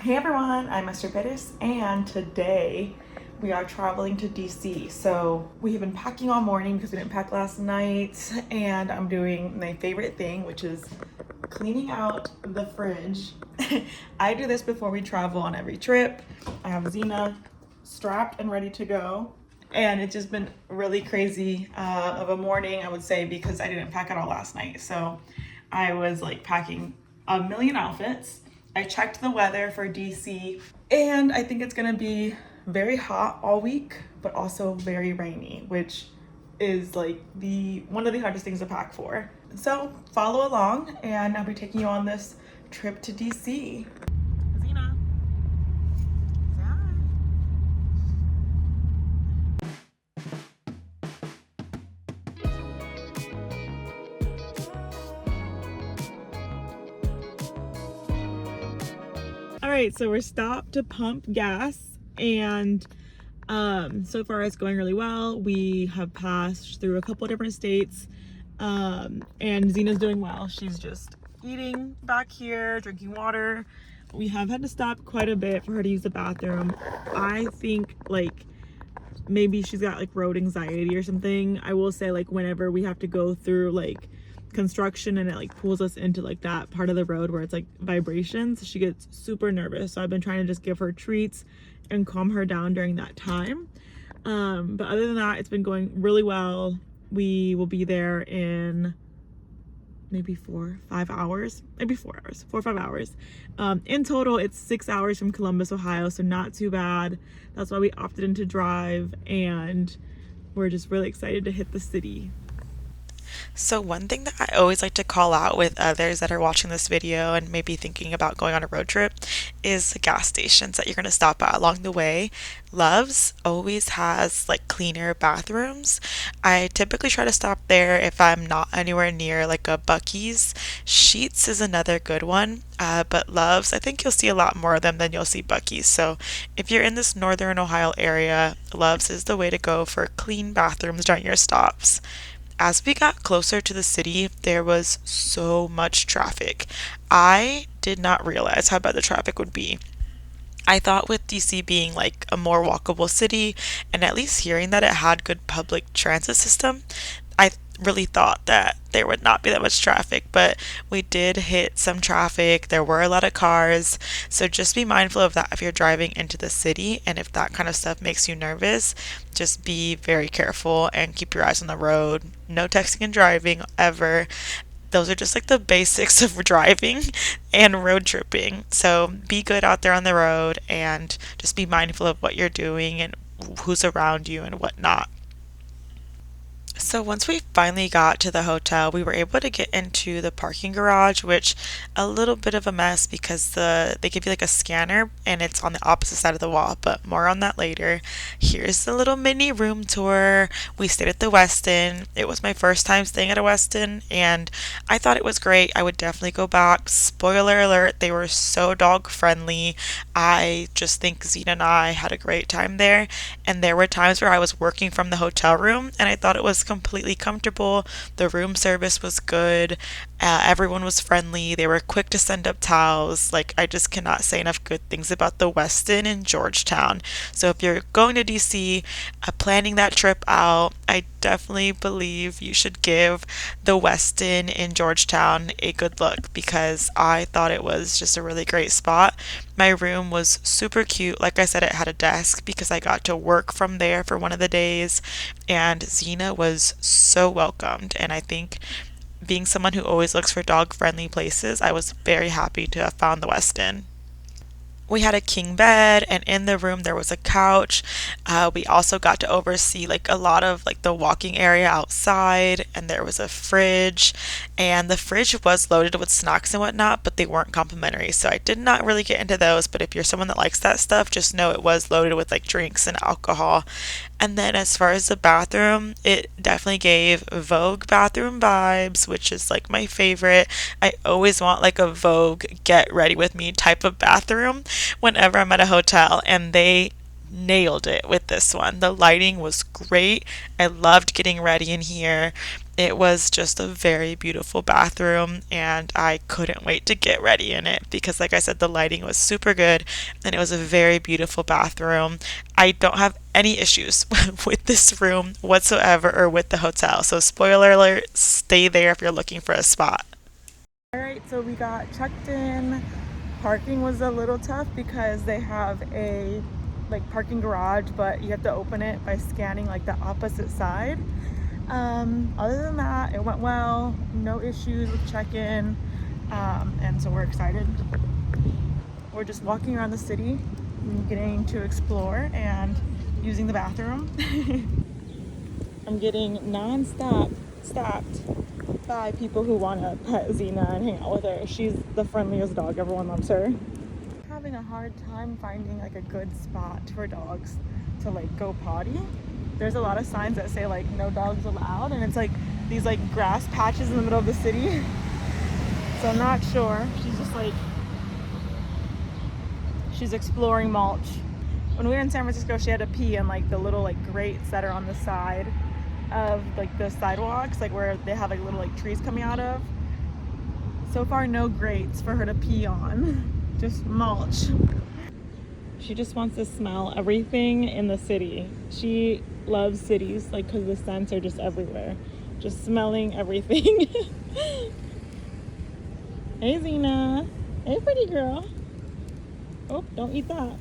Hey everyone, I'm Esther Perez, and today we are traveling to DC. So we have been packing all morning because we didn't pack last night, and I'm doing my favorite thing, which is cleaning out the fridge. I do this before we travel on every trip. I have Zena strapped and ready to go, and it's just been really crazy of a morning, I would say, because I didn't pack at all last night. So I was like packing a million outfits. I checked the weather for DC, and I think it's gonna be very hot all week, but also very rainy, which is like the one of the hardest things to pack for. So follow along, and I'll be taking you on this trip to DC. Zena. All right, so we're stopped to pump gas, and so far it's going really well. We have passed through a couple different states, and Zena's doing well. She's just eating back here, drinking water. We have had to stop quite a bit for her to use the bathroom. I think like maybe she's got like road anxiety or something. I will say, like, whenever we have to go through like construction and it like pulls us into like that part of the road where it's like vibrations, she gets super nervous. So I've been trying to just give her treats and calm her down during that time. But other than that, it's been going really well. We will be there in maybe 4-5 hours, maybe 4 hours, 4 or 5 hours. In total, it's 6 hours from Columbus, Ohio, so not too bad. That's why we opted in to drive, and we're just really excited to hit the city. So one thing that I always like to call out with others that are watching this video and maybe thinking about going on a road trip is the gas stations that you're going to stop at along the way. Love's always has like cleaner bathrooms. I typically try to stop there if I'm not anywhere near like a Buc-ee's. Sheetz is another good one, but Love's, I think you'll see a lot more of them than you'll see Buc-ee's. So if you're in this northern Ohio area, Love's is the way to go for clean bathrooms during your stops. As we got closer to the city, there was so much traffic. I did not realize how bad the traffic would be. I thought with DC being like a more walkable city and at least hearing that it had good public transit system, I really thought that there would not be that much traffic, but we did hit some traffic. There were a lot of cars, so just be mindful of that if you're driving into the city, and if that kind of stuff makes you nervous, just be very careful and keep your eyes on the road. No texting and driving ever. Those are just like the basics of driving and road tripping. So be good out there on the road and just be mindful of what you're doing and who's around you and whatnot. So once we finally got to the hotel, we were able to get into the parking garage, which a little bit of a mess because they give you like a scanner and it's on the opposite side of the wall, but more on that later. Here's the little mini room tour. We stayed at the Westin. It was my first time staying at a Westin and I thought it was great. I would definitely go back. Spoiler alert, they were so dog friendly. I just think Zena and I had a great time there, and there were times where I was working from the hotel room and I thought it was completely comfortable. The room service was good. Everyone was friendly. They were quick to send up towels. Like, I just cannot say enough good things about the Westin in Georgetown. So if you're going to DC, planning that trip out, I definitely believe you should give the Westin in Georgetown a good look because I thought it was just a really great spot. My room was super cute. Like I said, it had a desk because I got to work from there for one of the days, and Zena was so welcomed. And I think being someone who always looks for dog friendly places, I was very happy to have found the Westin. We had a king bed, and in the room there was a couch. We also got to oversee like a lot of like the walking area outside, and there was a fridge, and the fridge was loaded with snacks and whatnot, but they weren't complimentary, so I did not really get into those. But if you're someone that likes that stuff, just know it was loaded with like drinks and alcohol. And then as far as the bathroom, it definitely gave Vogue bathroom vibes, which is like my favorite. I always want like a Vogue get ready with me type of bathroom whenever I'm at a hotel, and they nailed it with this one. The lighting was great. I loved getting ready in here. It was just a very beautiful bathroom, and I couldn't wait to get ready in it because, like I said, the lighting was super good and it was a very beautiful bathroom. I don't have any issues with this room whatsoever or with the hotel. So, spoiler alert, stay there if you're looking for a spot. All right, so we got checked in. Parking was a little tough because they have a like parking garage, but you have to open it by scanning like the opposite side. Other than that, it went well. No issues with check-in, and so we're excited. We're just walking around the city, getting to explore and using the bathroom. I'm getting non-stop stopped by people who want to pet Xena and hang out with her. She's the friendliest dog. Everyone loves her. Having a hard time finding like a good spot for dogs to like go potty. There's a lot of signs that say like no dogs allowed, and it's like these like grass patches in the middle of the city. So I'm not sure. She's just like, she's exploring mulch. When we were in San Francisco, she had to pee in like the little like grates that are on the side of like the sidewalks, like where they have like little like trees coming out of. So far, no grates for her to pee on, just mulch. She just wants to smell everything in the city. She loves cities, like, because the scents are just everywhere. Just smelling everything. Hey, Xena. Hey, pretty girl. Oh, don't eat that.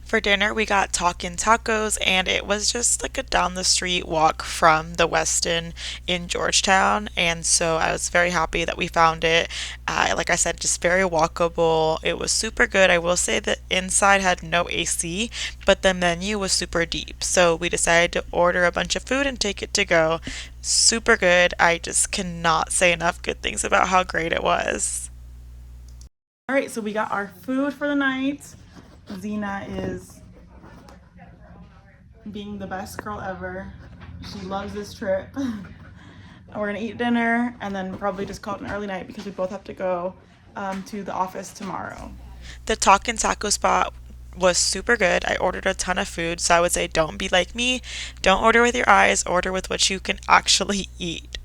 For dinner, we got Talkin' Tacos, and it was just like a down the street walk from the Westin in Georgetown. And so I was very happy that we found it. Like I said, just very walkable. It was super good. I will say that inside had no AC, but the menu was super deep. So we decided to order a bunch of food and take it to go. Super good. I just cannot say enough good things about how great it was. All right, so we got our food for the night. Xena is being the best girl ever. She loves this trip. We're gonna eat dinner and then probably just call it an early night because we both have to go to the office tomorrow. The Talkin' Taco spot was super good. I ordered a ton of food, so I would say don't be like me. Don't order with your eyes, order with what you can actually eat.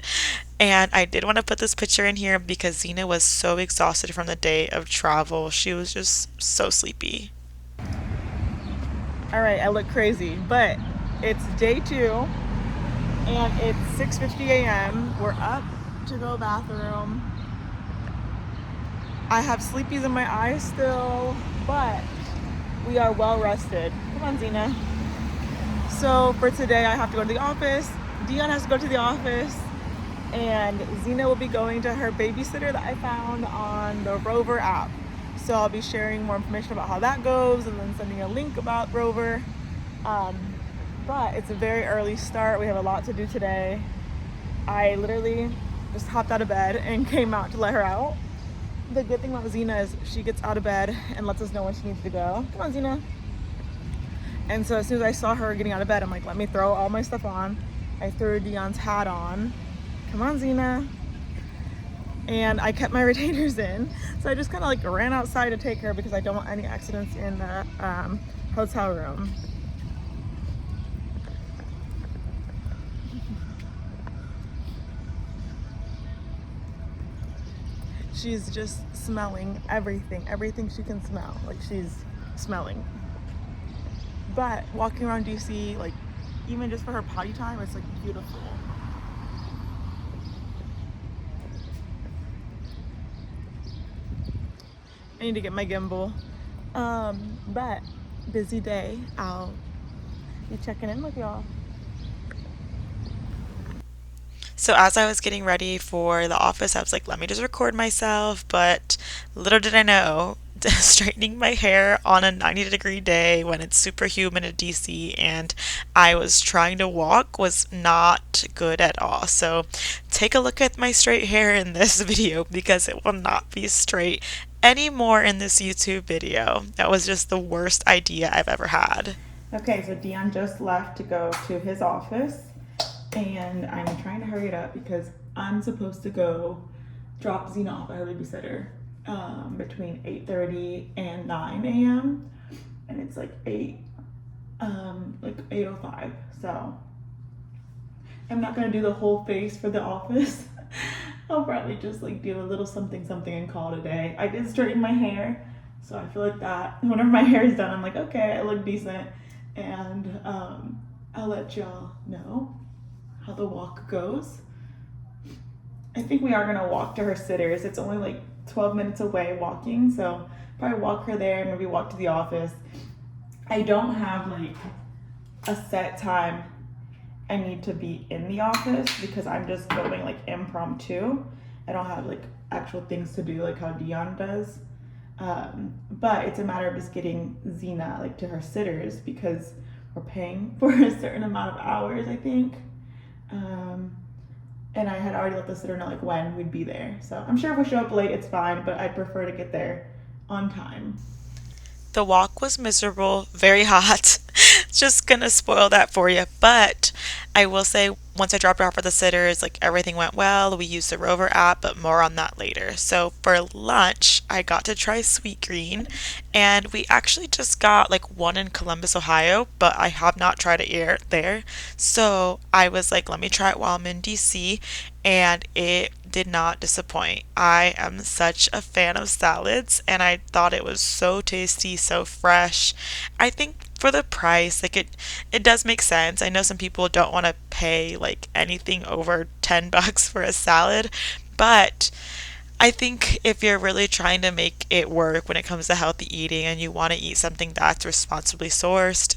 And I did want to put this picture in here because Zena was so exhausted from the day of travel. She was just so sleepy. All right, I look crazy, but it's day 2 and it's 6:50 a.m. We're up to go bathroom. I have sleepies in my eyes still, but we are well rested. Come on, Xena. So for today, I have to go to the office. Dion has to go to the office, and Xena will be going to her babysitter that I found on the Rover app. So I'll be sharing more information about how that goes and then sending a link about Rover. But it's a very early start. We have a lot to do today. I literally just hopped out of bed and came out to let her out. The good thing about Xena is she gets out of bed and lets us know when she needs to go. Come on, Xena. And so as soon as I saw her getting out of bed, I'm like, let me throw all my stuff on. I threw Dion's hat on. Come on, Xena. And I kept my retainers in. So I just kind of like ran outside to take her because I don't want any accidents in the hotel room. She's just smelling everything she can smell. Like she's smelling. But walking around DC, like even just for her potty time, it's like beautiful. I need to get my gimbal. But busy day. I'll be checking in with y'all. So as I was getting ready for the office, I was like, let me just record myself. But little did I know, straightening my hair on a 90-degree day when it's super humid in DC and I was trying to walk was not good at all. So take a look at my straight hair in this video because it will not be straight anymore in this YouTube video. That was just the worst idea I've ever had. Okay, so Dion just left to go to his office, and I'm trying to hurry it up because I'm supposed to go drop Xena off at her babysitter between 8:30 and 9 a.m. and it's like 8:05. So I'm not gonna do the whole face for the office. I'll probably just like do a little something something and call it a day. I did straighten my hair, so I feel like that whenever my hair is done, I'm like, okay, I look decent, and I'll let y'all know how the walk goes. I think we are gonna walk to her sitters. It's only like 12 minutes away walking, so probably walk her there, maybe walk to the office. I don't have like a set time I need to be in the office because I'm just going like impromptu. I don't have like actual things to do like how Dion does. But it's a matter of just getting Xena like to her sitters because we're paying for a certain amount of hours, I think. And I had already let the sitter know like when we'd be there. So I'm sure if we show up late, it's fine, but I'd prefer to get there on time. The walk was miserable, very hot. Just gonna spoil that for you. But I will say, once I dropped her off for the sitters, like everything went well. We used the Rover app, but more on that later. So for lunch, I got to try sweet green, and we actually just got like one in Columbus, Ohio, but I have not tried it here there. So I was like, let me try it while I'm in DC, and it did not disappoint. I am such a fan of salads, and I thought it was so tasty, so fresh. I think for the price, like it does make sense. I know some people don't want to pay like anything over $10 for a salad, but I think if you're really trying to make it work when it comes to healthy eating and you want to eat something that's responsibly sourced,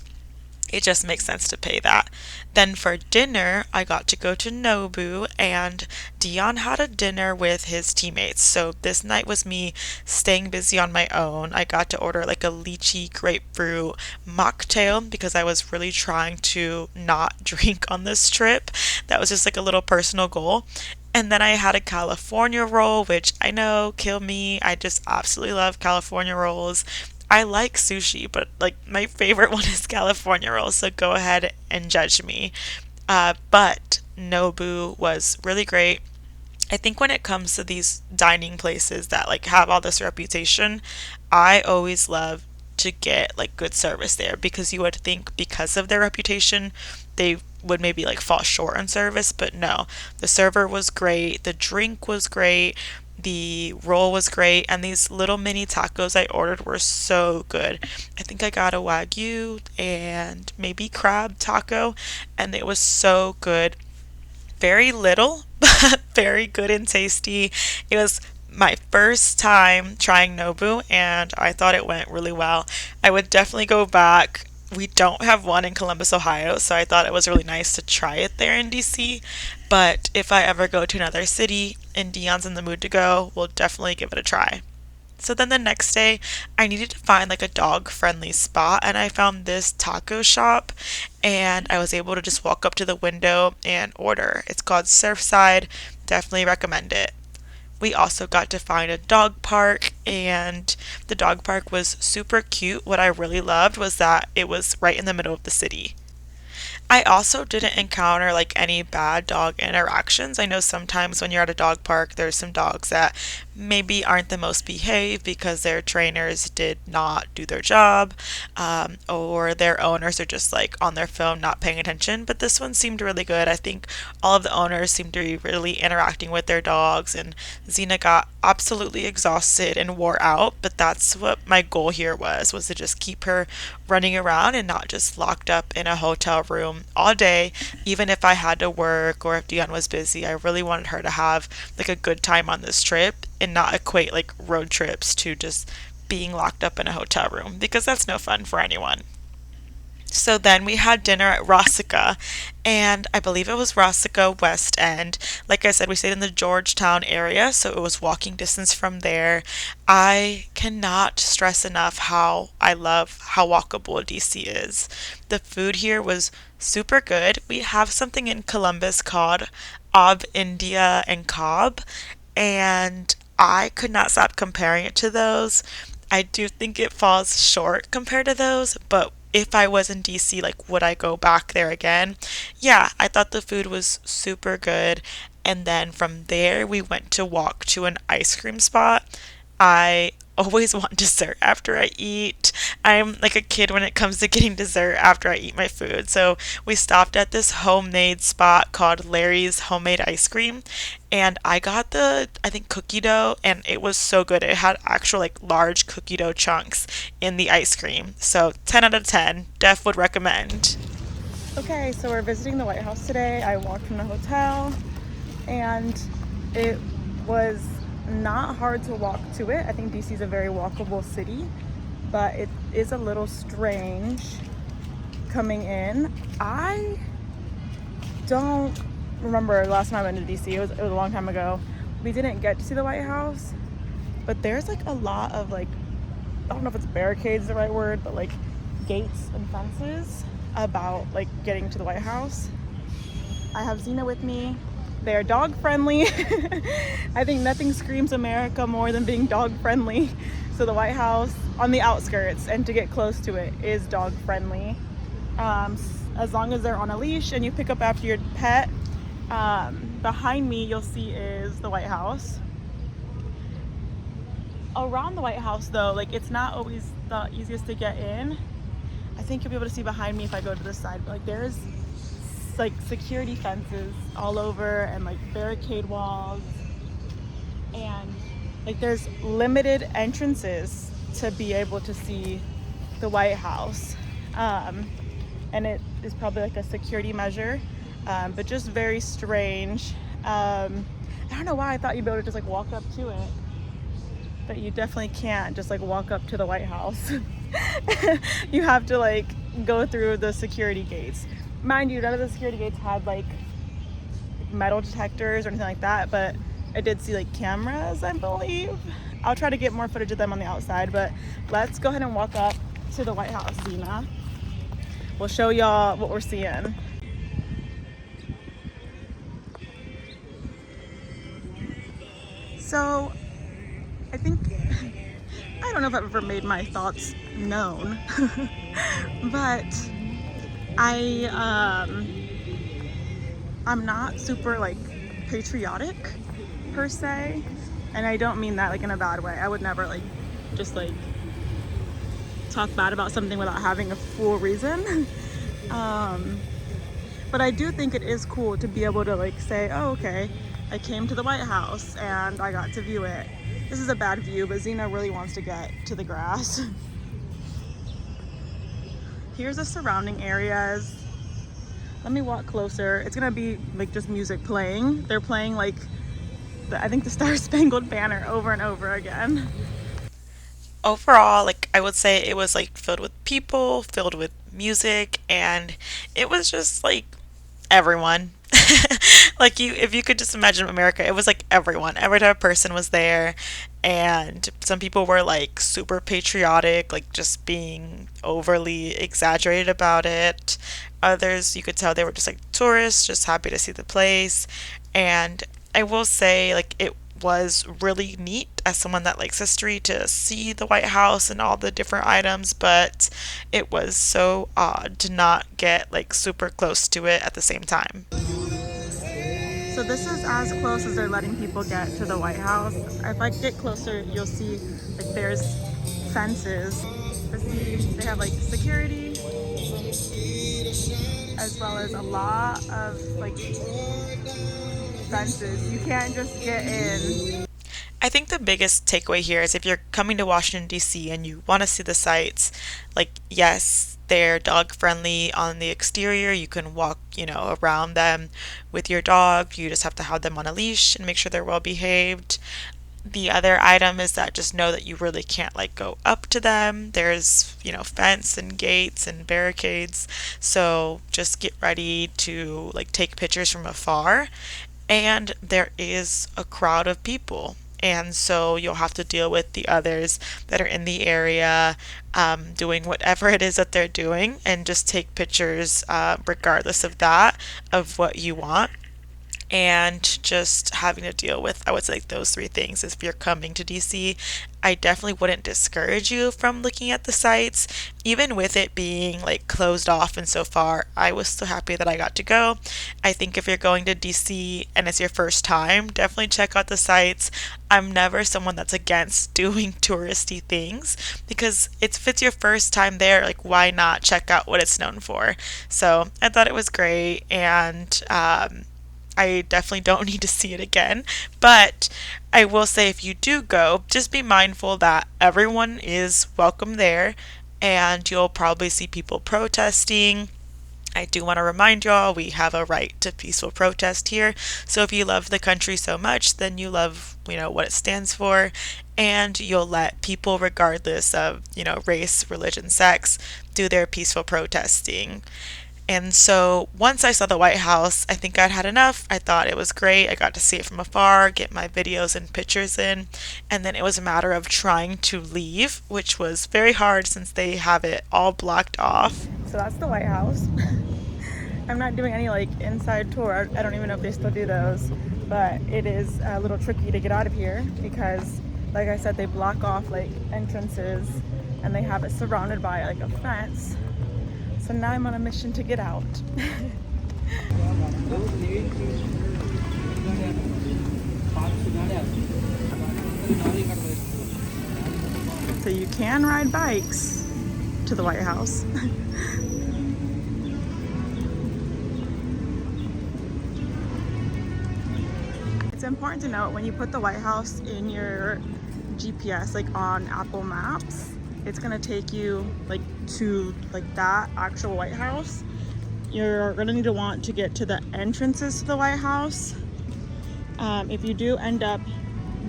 it just makes sense to pay that. Then for dinner, I got to go to Nobu, and Dion had a dinner with his teammates. So this night was me staying busy on my own. I got to order like a lychee grapefruit mocktail because I was really trying to not drink on this trip. That was just like a little personal goal. And then I had a California roll, which I know, kill me. I just absolutely love California rolls. I like sushi, but like my favorite one is California rolls, so go ahead and judge me. But Nobu was really great. I think when it comes to these dining places that like have all this reputation, I always love to get like good service there because you would think because of their reputation they would maybe like fall short on service, but no. The server was great, the drink was great, the roll was great, and these little mini tacos I ordered were so good. I think I got a wagyu and maybe crab taco, and it was so good. Very little, but very good and tasty. It was my first time trying Nobu, and I thought it went really well. I would definitely go back. We don't have one in Columbus, Ohio, so I thought it was really nice to try it there in DC. But if I ever go to another city and Dion's in the mood to go, we'll definitely give it a try. So then the next day, I needed to find like a dog friendly spot, and I found this taco shop, and I was able to just walk up to the window and order. It's called Surfside. Definitely recommend it. We also got to find a dog park, and the dog park was super cute. What I really loved was that it was right in the middle of the city. I also didn't encounter like any bad dog interactions. I know sometimes when you're at a dog park, there's some dogs that maybe aren't the most behaved because their trainers did not do their job, or their owners are just like on their phone not paying attention. But this one seemed really good. I think all of the owners seemed to be really interacting with their dogs, and Xena got absolutely exhausted and wore out. But that's what my goal here was to just keep her running around and not just locked up in a hotel room all day, even if I had to work or if Dion was busy. I really wanted her to have like a good time on this trip and not equate like road trips to just being locked up in a hotel room because that's no fun for anyone. So then we had dinner at Rossica, and I believe it was Rossica West End. Like I said, we stayed in the Georgetown area, so it was walking distance from there. I cannot stress enough how I love how walkable DC is. The food here was super good. We have something in Columbus called Ob India and Cobb, and I could not stop comparing it to those. I do think it falls short compared to those, but if I was in DC, like, would I go back there again? Yeah, I thought the food was super good. And then from there, we went to walk to an ice cream spot. I always want dessert after I eat. I'm like a kid when it comes to getting dessert after I eat my food. So we stopped at this homemade spot called Larry's Homemade Ice Cream, and I got the, I think, cookie dough, and it was so good. It had actual like large cookie dough chunks in the ice cream. So 10 out of 10, def would recommend. Okay, so we're visiting the White House today. I walked from the hotel and it was not hard to walk to it. I think DC is a very walkable city, but it is a little strange coming in. I don't remember the last time I went to DC. It was a long time ago. We didn't get to see the White House, but there's like a lot of like, I don't know if it's barricades the right word, but like gates and fences about like getting to the White House. I have Zena with me. They are dog friendly. I think nothing screams America more than being dog friendly. So the White House on the outskirts and to get close to it is dog friendly. As long as they're on a leash and you pick up after your pet. Behind me you'll see is the White House. Around the White House though, like it's not always the easiest to get in. I think you'll be able to see behind me if I go to this side, but like there's like security fences all over and like barricade walls, and like there's limited entrances to be able to see the White House, and it is probably like a security measure, but just very strange. I don't know why I thought you'd be able to just like walk up to it, but you definitely can't just like walk up to the White House. You have to like go through the security gates. Mind you, none of the security gates had like metal detectors or anything like that, but I did see like cameras, I believe. I'll try to get more footage of them on the outside, but let's go ahead and walk up to the White House, Zena. We'll show y'all what we're seeing. So I think, I don't know if I've ever made my thoughts known, but I'm not super like patriotic per se, and I don't mean that like in a bad way. I would never like just like talk bad about something without having a full reason. But I do think it is cool to be able to like say, oh okay, I came to the White House and I got to view it. This is a bad view, but Zena really wants to get to the grass. Here's the surrounding areas. Let me walk closer. It's gonna be like just music playing. They're playing like, I think the Star Spangled Banner over and over again. Overall, like I would say it was like filled with people, filled with music, and it was just like everyone. Like you, if you could just imagine America, it was like everyone, every type of person was there, and some people were like super patriotic, like just being overly exaggerated about it. Others, you could tell they were just like tourists, just happy to see the place. And I will say, like, it was really neat as someone that likes history to see the White House and all the different items, but it was so odd to not get like super close to it at the same time. So this is as close as they're letting people get to the White House. If I get closer, you'll see like there's fences. But see, they have like security as well as a lot of like fences. You can't just get in. I think the biggest takeaway here is if you're coming to Washington, D.C. and you want to see the sights, like, yes, they're dog friendly on the exterior. You can walk, around them with your dog. You just have to have them on a leash and make sure they're well behaved. The other item is that just know that you really can't like go up to them. There's, fence and gates and barricades. So just get ready to like take pictures from afar. And there is a crowd of people. And so you'll have to deal with the others that are in the area, doing whatever it is that they're doing, and just take pictures regardless of that, of what you want. and just having to deal with, I would say, like, those three things. If you're coming to DC, I definitely wouldn't discourage you from looking at the sites, even with it being like closed off. And so far, I was so happy that I got to go. I think if you're going to DC and it's your first time, definitely check out the sites. I'm never someone that's against doing touristy things, because if it's your first time there, like, why not check out what it's known for? So I thought it was great, and I definitely don't need to see it again. But I will say, if you do go, just be mindful that everyone is welcome there, and you'll probably see people protesting. I do want to remind y'all, we have a right to peaceful protest here. So if you love the country so much, then you love, what it stands for, and you'll let people, regardless of, race, religion, sex, do their peaceful protesting. And so once I saw the White House, I think I'd had enough. I thought it was great. I got to see it from afar, get my videos and pictures in, and then it was a matter of trying to leave, which was very hard since they have it all blocked off. So that's the White House. I'm not doing any like inside tour. I don't even know if they still do those, but it is a little tricky to get out of here because, like I said, they block off like entrances and they have it surrounded by like a fence. So now I'm on a mission to get out. So you can ride bikes to the White House. It's important to note, when you put the White House in your GPS, like on Apple Maps, it's gonna take you like to like that actual White House. You're gonna need to want to get to the entrances to the White House. If you do end up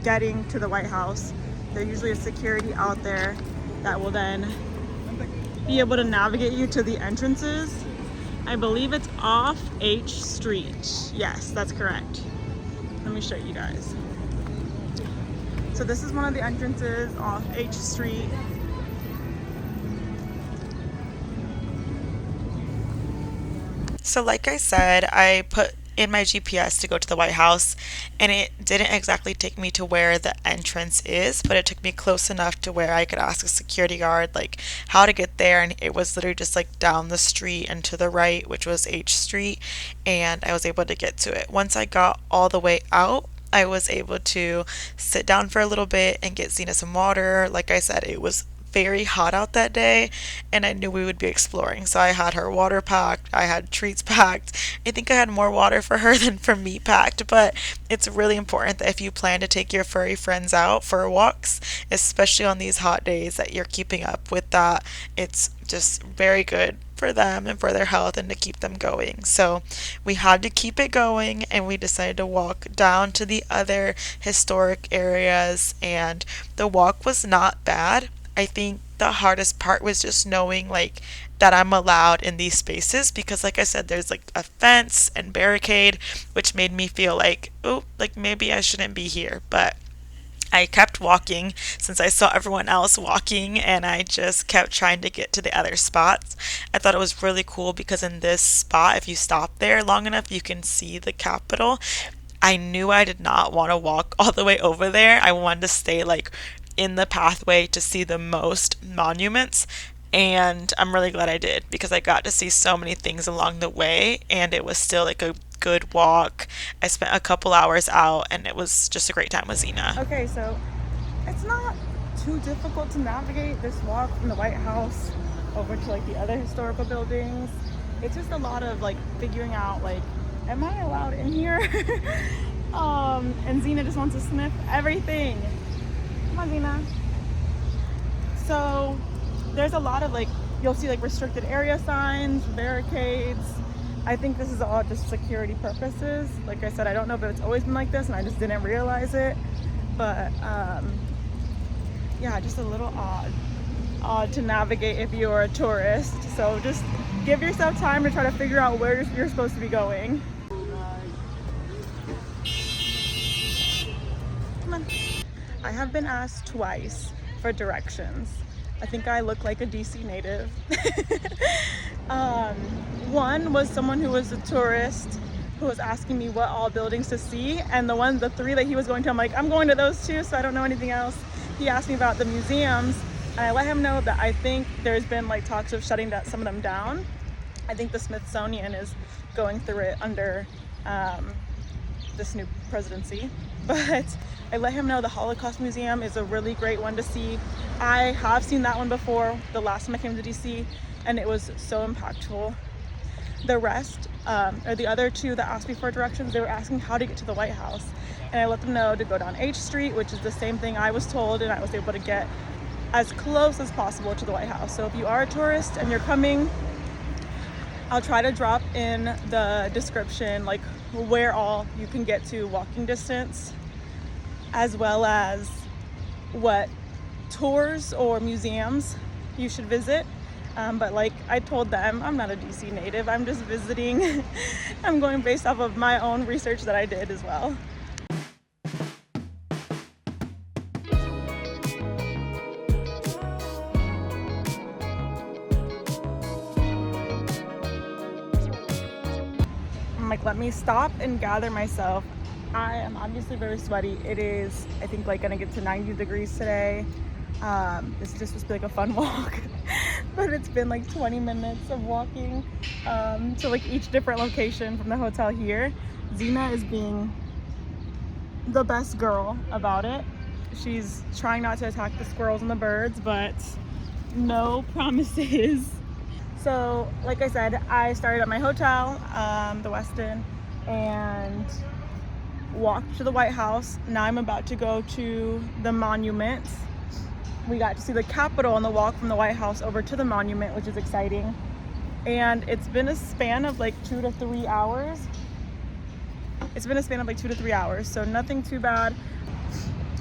getting to the White House, there's usually a security out there that will then be able to navigate you to the entrances. I believe it's off H Street. Yes, that's correct. Let me show you guys. So this is one of the entrances off H Street. So like I said, I put in my GPS to go to the White House, and it didn't exactly take me to where the entrance is, but it took me close enough to where I could ask a security guard like how to get there, and it was literally just like down the street and to the right, which was H Street, and I was able to get to it. Once I got all the way out, I was able to sit down for a little bit and get Zena some water. Like I said, it was very hot out that day, and I knew we would be exploring, so I had her water packed, I had treats packed. I think I had more water for her than for me packed, but it's really important that if you plan to take your furry friends out for walks, especially on these hot days, that you're keeping up with that. It's just very good for them and for their health and to keep them going. So we had to keep it going, and we decided to walk down to the other historic areas, and the walk was not bad. I think the hardest part was just knowing like that I'm allowed in these spaces, because like I said, there's like a fence and barricade, which made me feel like, oh, like maybe I shouldn't be here. But I kept walking since I saw everyone else walking, and I just kept trying to get to the other spots. I thought it was really cool because in this spot, if you stop there long enough, you can see the Capitol. I knew I did not want to walk all the way over there. I wanted to stay like in the pathway to see the most monuments, and I'm really glad I did, because I got to see so many things along the way, and it was still like a good walk. I spent a couple hours out, and it was just a great time with Zena. Okay, so it's not too difficult to navigate this walk from the White House over to like the other historical buildings. It's just a lot of like figuring out like, am I allowed in here? And Zena just wants to sniff everything. Come on, Zena. So there's a lot of like, you'll see like restricted area signs, barricades. I think this is all just security purposes. Like I said, I don't know if it's always been like this and I just didn't realize it. But yeah, just a little odd to navigate if you're a tourist. So just give yourself time to try to figure out where you're supposed to be going. Come on. I have been asked twice for directions. I think I look like a DC native. One was someone who was a tourist who was asking me what all buildings to see, and the three that he was going to, I'm like, I'm going to those too, so I don't know anything else. He asked me about the museums, and I let him know that I think there's been like talks of shutting some of them down. I think the Smithsonian is going through it under this new presidency, but I let him know the Holocaust Museum is a really great one to see. I have seen that one before, the last time I came to DC, and it was so impactful. The rest, or the other two that asked me for directions, they were asking how to get to the White House, and I let them know to go down H Street, which is the same thing I was told, and I was able to get as close as possible to the White House. So if you are a tourist and you're coming, I'll try to drop in the description like where all you can get to walking distance, as well as what tours or museums you should visit. But like I told them, I'm not a DC native, I'm just visiting. I'm going based off of my own research that I did as well. I'm like, let me stop and gather myself. I am obviously very sweaty. It is, I think, like gonna get to 90 degrees today. This just was like a fun walk, but it's been like 20 minutes of walking to like each different location from the hotel here. Zena is being the best girl about it. She's trying not to attack the squirrels and the birds, but no promises. So like I said, I started at my hotel, the Westin, and walked to the White House. Now I'm about to go to the monument. We got to see the Capitol on the walk from the White House over to the monument, which is exciting. And it's been a span of like 2 to 3 hours. So nothing too bad.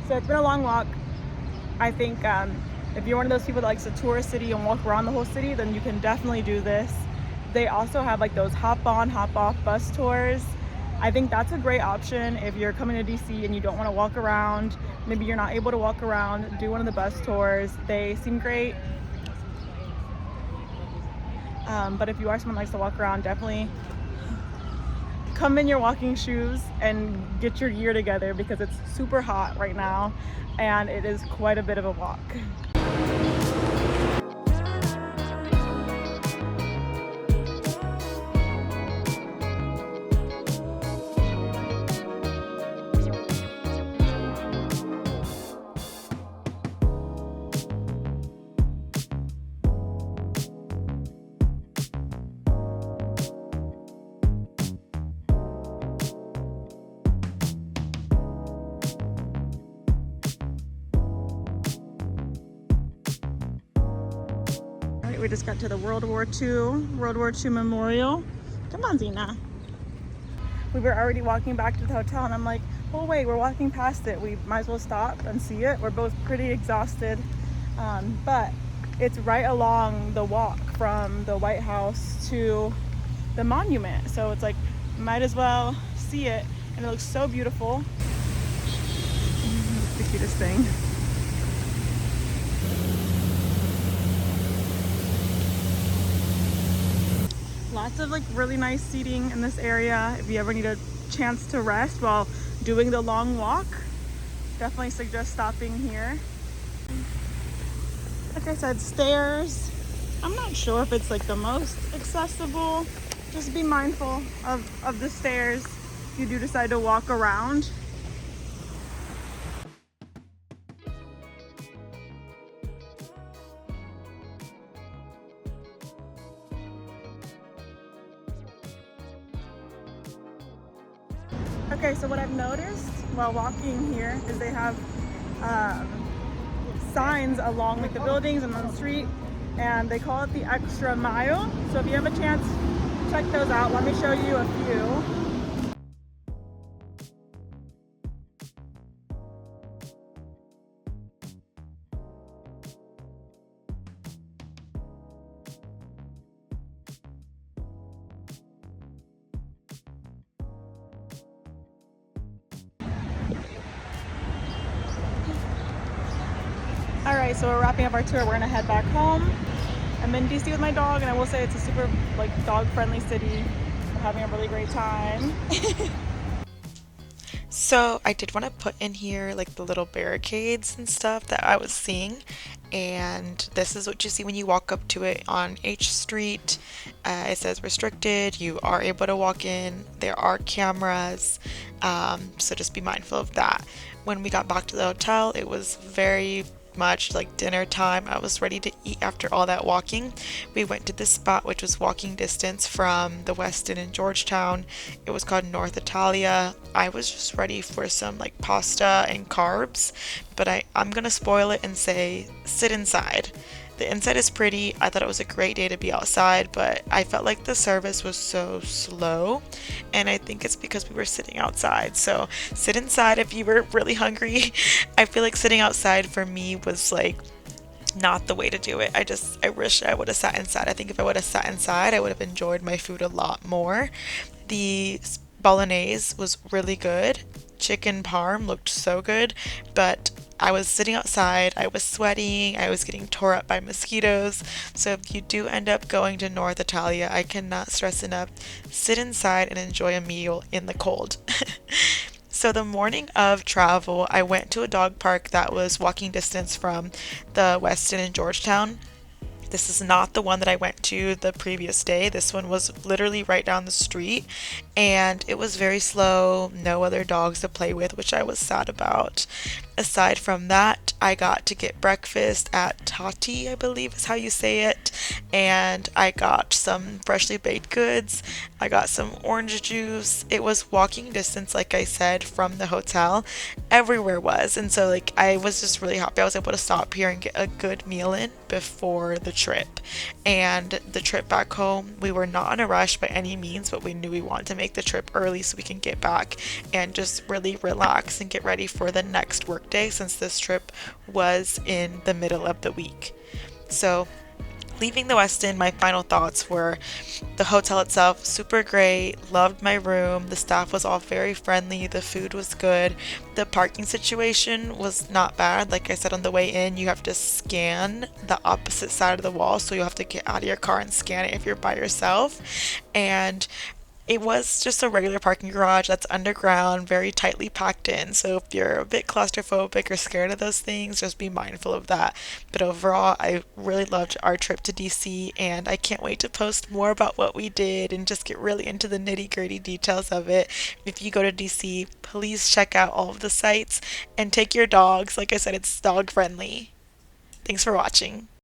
So it's been a long walk. I think if you're one of those people that likes to tour a city and walk around the whole city, then you can definitely do this. They also have like those hop on, hop off bus tours. I think that's a great option if you're coming to DC and you don't want to walk around. Maybe you're not able to walk around, do one of the bus tours. They seem great. But if you are someone who likes to walk around, definitely come in your walking shoes and get your gear together, because it's super hot right now and it is quite a bit of a walk. We just got to the World War II Memorial. Come on, Zena. We were already walking back to the hotel, and I'm like, oh wait, we're walking past it. We might as well stop and see it. We're both pretty exhausted, but it's right along the walk from the White House to the monument. So it's like, might as well see it, and it looks so beautiful. It's the cutest thing. Lots of like really nice seating in this area. If you ever need a chance to rest while doing the long walk, definitely suggest stopping here. Like I said, stairs. I'm not sure if it's like the most accessible. Just be mindful of the stairs if you do decide to walk around. Okay, so what I've noticed while walking here is they have signs along like the buildings and on the street, and they call it the extra mile. So if you have a chance, check those out. Let me show you a few. All right, so we're wrapping up our tour. We're gonna head back home. I'm in DC with my dog, and I will say it's a super like dog-friendly city. We're having a really great time. So I did want to put in here like the little barricades and stuff that I was seeing. And this is what you see when you walk up to it on H Street. It says restricted. You are able to walk in. There are cameras. So just be mindful of that. When we got back to the hotel, it was very much like dinner time. I was ready to eat after all that walking. We went to this spot which was walking distance from the Westin in Georgetown. It was called North Italia. I was just ready for some like pasta and carbs, but I'm gonna spoil it and say sit inside. The inside is pretty. I thought it was a great day to be outside, but I felt like the service was so slow, and I think it's because we were sitting outside. So, sit inside if you were really hungry. I feel like sitting outside for me was like not the way to do it. I wish I would have sat inside. I think if I would have sat inside, I would have enjoyed my food a lot more. The bolognese was really good. Chicken parm looked so good, but I was sitting outside, I was sweating, I was getting tore up by mosquitoes. So if you do end up going to North Italia, I cannot stress enough, sit inside and enjoy a meal in the cold. So the morning of travel, I went to a dog park that was walking distance from the Westin in Georgetown. This is not the one that I went to the previous day. This one was literally right down the street, and it was very slow, no other dogs to play with, which I was sad about. Aside from that, I got to get breakfast at Tati, I believe is how you say it, and I got some freshly baked goods. I got some orange juice. It was walking distance, like I said, from the hotel. Everywhere was, and so like I was just really happy I was able to stop here and get a good meal in before the trip. And the trip back home, we were not in a rush by any means, but we knew we wanted to make the trip early so we can get back and just really relax and get ready for the next work day since this trip was in the middle of the week. So leaving the Westin, my final thoughts were the hotel itself, super great, loved my room, the staff was all very friendly, the food was good, the parking situation was not bad. Like I said on the way in, you have to scan the opposite side of the wall, so you'll have to get out of your car and scan it if you're by yourself. And it was just a regular parking garage that's underground, very tightly packed in. So if you're a bit claustrophobic or scared of those things, just be mindful of that. But overall, I really loved our trip to DC, and I can't wait to post more about what we did and just get really into the nitty-gritty details of it. If you go to DC, please check out all of the sites and take your dogs. Like I said, it's dog friendly. Thanks for watching.